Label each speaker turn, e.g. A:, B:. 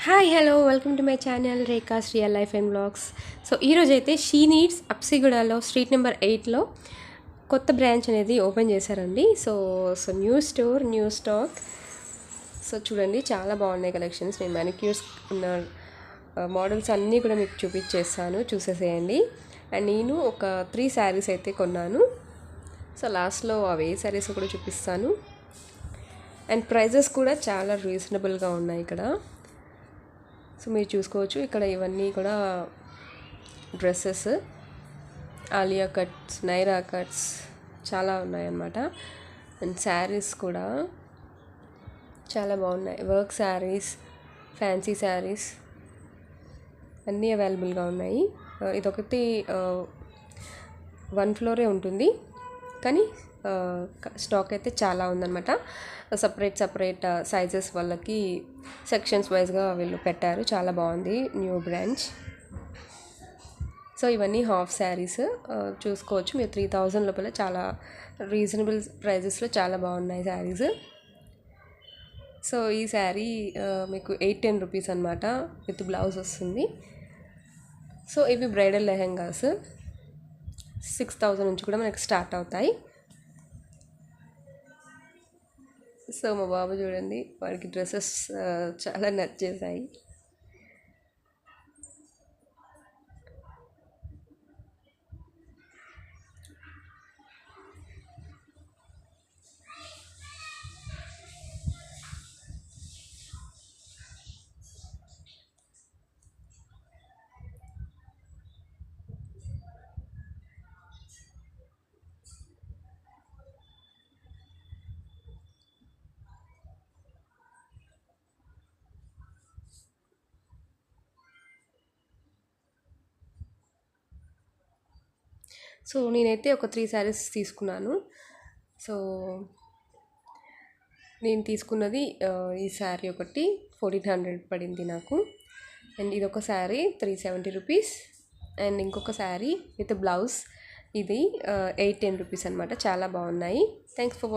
A: Hi hello welcome to my channel Rekha's real life and blogs. So ఈరోజు అయితే she needs అప్సిగూడలో street number 8లో కొత్త బ్రాంచ్ అనేది ఓపెన్ చేశారండి. So new store, new stock. So చూడండి, చాలా బాగున్నాయి కలెక్షన్స్. నేను మ్యానిక్యూర్స్ ఉన్న మోడల్స్ అన్నీ కూడా మీకు చూపించేస్తాను, చూసేసేయండి. అండ్ నేను ఒక 3 శారీస్ అయితే కొన్నాను. సో లాస్ట్లో అవి ఏ శారీస్ కూడా చూపిస్తాను. అండ్ ప్రైజెస్ కూడా చాలా రీజనబుల్గా ఉన్నాయి ఇక్కడ. సో మీరు చూసుకోవచ్చు, ఇక్కడ ఇవన్నీ కూడా dresses, Alia cuts, Naira cuts చాలా ఉన్నాయన్నమాట. అండ్ శారీస్ కూడా చాలా బాగున్నాయి. వర్క్ శారీస్, ఫ్యాన్సీ శారీస్ అన్నీ అవైలబుల్గా ఉన్నాయి. ఇదొకటి 1 ఫ్లోరే ఉంటుంది, కానీ స్టాక్ అయితే చాలా ఉందన్నమాట. సపరేట్ సైజెస్ వాళ్ళకి సెక్షన్స్ వైజ్గా వీళ్ళు పెట్టారు. చాలా బాగుంది న్యూ బ్రాంచ్. సో ఇవన్నీ హాఫ్ శారీస్ చూసుకోవచ్చు మీరు. 3000 లోపల చాలా రీజనబుల్ ప్రైజెస్లో చాలా బాగున్నాయి శారీస్. సో ఈ శారీ మీకు 810 రూపీస్ అనమాట, విత్ బ్లౌజ్ వస్తుంది. సో ఇవి బ్రైడల్ లెహెంగాస్ 6000 నుంచి కూడా మనకి స్టార్ట్ అవుతాయి. సో మా బాబు చూడండి, వాడికి డ్రెస్సెస్ చాలా నచ్చేసాయి. సో నేనైతే ఒక 3 శారీస్ తీసుకున్నాను. సో నేను తీసుకున్నది ఈ శారీ ఒకటి 1400 పడింది నాకు. అండ్ ఇదొక శారీ 370 రూపీస్. అండ్ ఇంకొక శారీ విత్ బ్లౌజ్, ఇది 810 రూపీస్ అనమాట. చాలా బాగున్నాయి. Thanks for watching.